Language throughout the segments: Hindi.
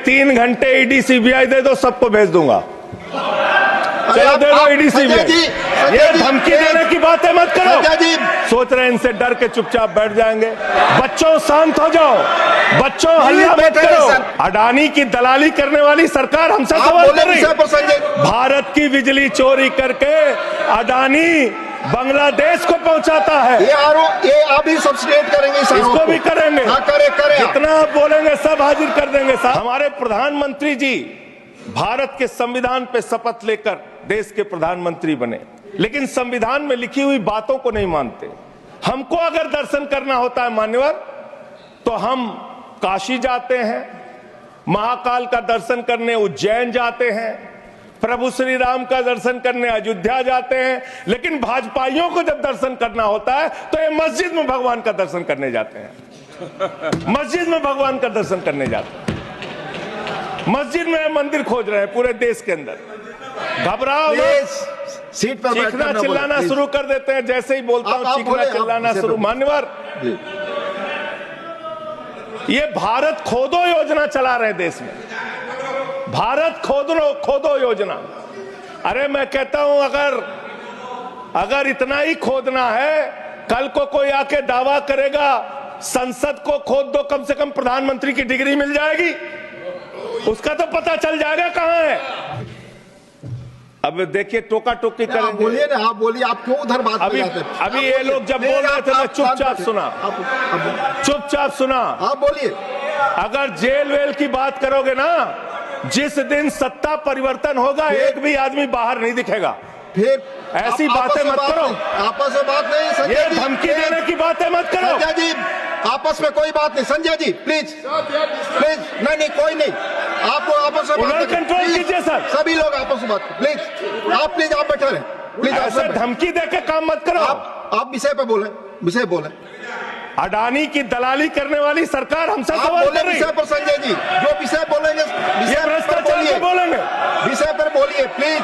3 घंटे ईडी सीबीआई दे दो, सबको भेज दूंगा। चलो दे दो ईडी सीबीआई। ये धमकी देने की बातें मत करो। सोच रहे हैं इनसे डर के चुपचाप बैठ जाएंगे। बच्चों शांत हो जाओ, बच्चों हल्ला मत करो। अडानी की दलाली करने वाली सरकार हमसे सवाल कर रही है। भारत की बिजली चोरी करके अडानी बांग्लादेश को पहुंचाता है। ये अभी सब्सिडेट करेंगे, इसको भी करेंगे। करे जितना आप बोलेंगे सब हाजिर कर देंगे साहब। हमारे प्रधानमंत्री जी भारत के संविधान पे शपथ लेकर देश के प्रधानमंत्री बने, लेकिन संविधान में लिखी हुई बातों को नहीं मानते। हमको अगर दर्शन करना होता है मान्यवर, तो हम काशी जाते हैं, महाकाल का दर्शन करने उज्जैन जाते हैं, प्रभु श्री राम का दर्शन करने अयोध्या जाते हैं। लेकिन भाजपाइयों को जब दर्शन करना होता है तो ये मस्जिद में भगवान का दर्शन करने जाते हैं। मस्जिद में भगवान का दर्शन करने जाते हैं। मस्जिद में मंदिर खोज रहे हैं पूरे देश के अंदर। घबराओ मत, सीट पर चीखना चिल्लाना शुरू कर देते हैं। जैसे ही बोलता हूं चीखना चिल्लाना शुरू। मान्यवर, ये भारत खोदो योजना चला रहे देश में। भारत खोदो योजना। अरे मैं कहता हूं अगर इतना ही खोदना है, कल को कोई आके दावा करेगा संसद को खोद दो, कम से कम प्रधानमंत्री की डिग्री मिल जाएगी। उसका तो पता चल जाएगा कहां है। अब देखिए टोका टोकी करेंगे। बोलिए ना, आप बोलिए, आप क्यों उधर बात अभी ये लोग जब बोल रहे थे मैं चुपचाप सुना। आप बोलिए। अगर जेल वेल की बात करोगे ना, जिस दिन सत्ता परिवर्तन होगा एक भी आदमी बाहर नहीं दिखेगा। फिर ऐसी बातें मत करो। आपस में बात नहीं। ये धमकी देने की बातें मत करो। संजय जी, आपस में कोई बात नहीं। संजय जी प्लीज नहीं, कोई नहीं। आपको आपस में बात कंट्रोल कीजिए सर। सभी लोग आपस में बात प्लीज। आप बैठे रहे प्लीज। ऐसे धमकी देके काम मत करो। आप विषय पे बोले। अडानी की दलाली करने वाली सरकार हमसे सवाल कर रही है। विषय पर संजय जी जो विषय बोलेंगे, ये भ्रष्टाचार पे बोलेंगे। विषय पर बोलिए प्लीज,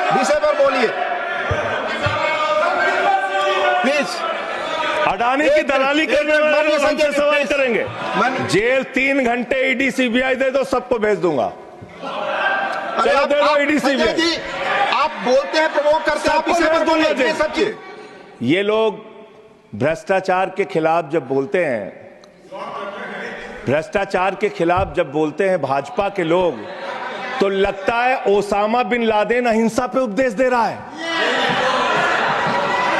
विषय पर बोलिए प्लीज। अडानी की दलाली करने वाले लोग हमसे सवाल करेंगे। जेल 3 घंटे ईडी सीबीआई दे दो, सबको भेज दूंगा। चलो दे दो ईडी सीबीआई। आप बोलते हैं, प्रवोक करते हैं, आप विषय पर बोलिए। ये लोग भ्रष्टाचार के खिलाफ जब बोलते हैं, भाजपा के लोग, तो लगता है ओसामा बिन लादेन अहिंसा पे उपदेश दे रहा है।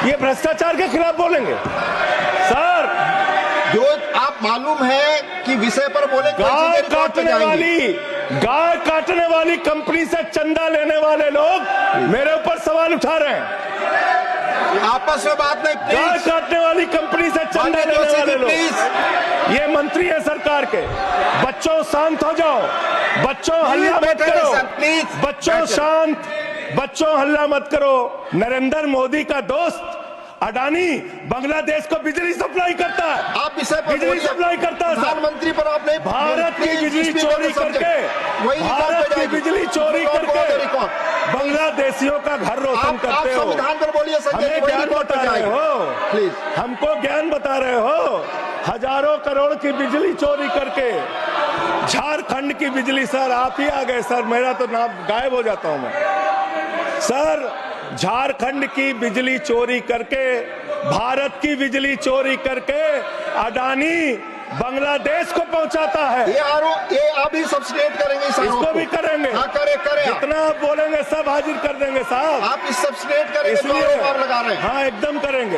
ये भ्रष्टाचार के खिलाफ बोलेंगे सर। जो आप मालूम है कि विषय पर बोले, गाय काटने वाली कंपनी से चंदा लेने वाले लोग मेरे ऊपर सवाल उठा रहे हैं। आपस में बात नहीं। गाय काटने वाली कंपनी से चंदा लेने वाले लोग, ये मंत्री है सरकार के। बच्चों शांत हो जाओ, बच्चों हल्ला मत करो। बच्चों शांत, बच्चों हल्ला मत करो। नरेंद्र मोदी का दोस्त अडानी बांग्लादेश को बिजली सप्लाई करता है। आप इसे बिजली सप्लाई करता है। प्रधानमंत्री पर आपने भारत की बिजली चोरी करके बांग्लादेशियों का घर रोशन करते हो। संविधान पर बोलिए। हमें ज्ञान बता रहे हो प्लीज, हमको ज्ञान बता रहे हो। हजारों करोड़ की बिजली चोरी करके झारखंड की बिजली। सर आप ही आ गए सर, मेरा तो नाम गायब हो जाता हूं मैं। सर झारखंड की बिजली चोरी करके, भारत की बिजली चोरी करके अडानी बांग्लादेश को पहुंचाता है। ये अभी सब्सिडेट करेंगे, इसको भी करेंगे। करे जितना आप बोलेंगे सब हाजिर कर देंगे साहब। आप इस सब्सिडेट करेंगे, इसलिए लगा रहे हैं। हाँ एकदम करेंगे।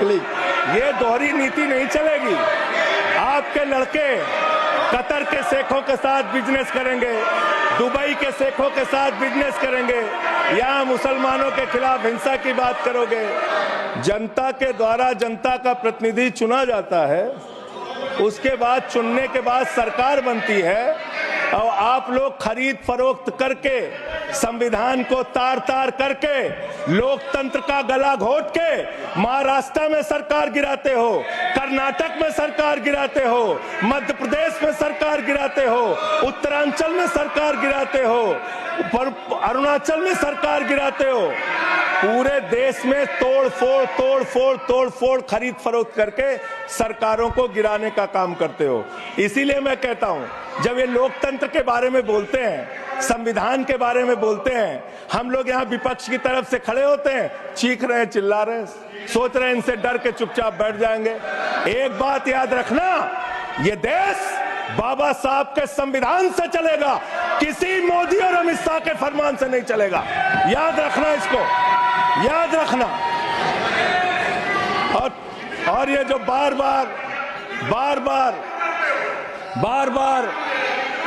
ये दोहरी नीति नहीं चलेगी। आपके लड़के कतर के शेखों के साथ बिजनेस करेंगे, दुबई के शेखों के साथ बिजनेस करेंगे, यहाँ मुसलमानों के खिलाफ हिंसा की बात करोगे। जनता के द्वारा जनता का प्रतिनिधि चुना जाता है, उसके बाद चुनने के बाद सरकार बनती है, और आप लोग खरीद फरोख्त करके, संविधान को तार तार करके, लोकतंत्र का गला घोट के महाराष्ट्र में सरकार गिराते हो, कर्नाटक में सरकार गिराते हो, मध्य प्रदेश में सरकार गिराते हो, उत्तरांचल में सरकार गिराते हो, अरुणाचल में सरकार गिराते हो। पूरे देश में तोड़ फोड़ खरीद फरोख्त करके सरकारों को गिराने का काम करते हो। इसीलिए मैं कहता हूं, जब ये लोकतंत्र के बारे में बोलते हैं, संविधान के बारे में बोलते हैं, हम लोग यहां विपक्ष की तरफ से खड़े होते हैं, चीख रहे हैं, चिल्ला रहे हैं, सोच रहे हैं इनसे डर के चुपचाप बैठ जाएंगे। एक बात याद रखना, ये देश बाबा साहब के संविधान से चलेगा, किसी मोदी और अमित शाह के फरमान से नहीं चलेगा। याद रखना, इसको याद रखना। और ये जो बार बार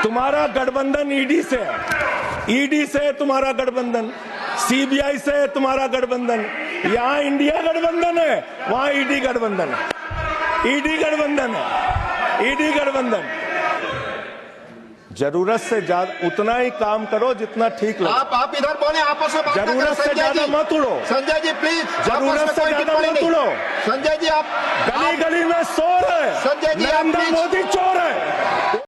तुम्हारा गठबंधन ईडी से है, ईडी से तुम्हारा गठबंधन, सीबीआई से तुम्हारा गठबंधन, यहां इंडिया गठबंधन है, वहां ईडी गठबंधन है, ईडी गठबंधन है, ईडी गठबंधन। जरूरत से ज्यादा उतना ही काम करो जितना ठीक लगे। आप इधर बोले, आपस में बात ना करें। जरूरत से ज्यादा मत उड़ो संजय जी, प्लीज। जरूरत से ज्यादा मत उड़ो। संजय जी, आप गली गली में शोर है, संजय जी, आप नरेंद्र प्लीज। मोदी चोर है।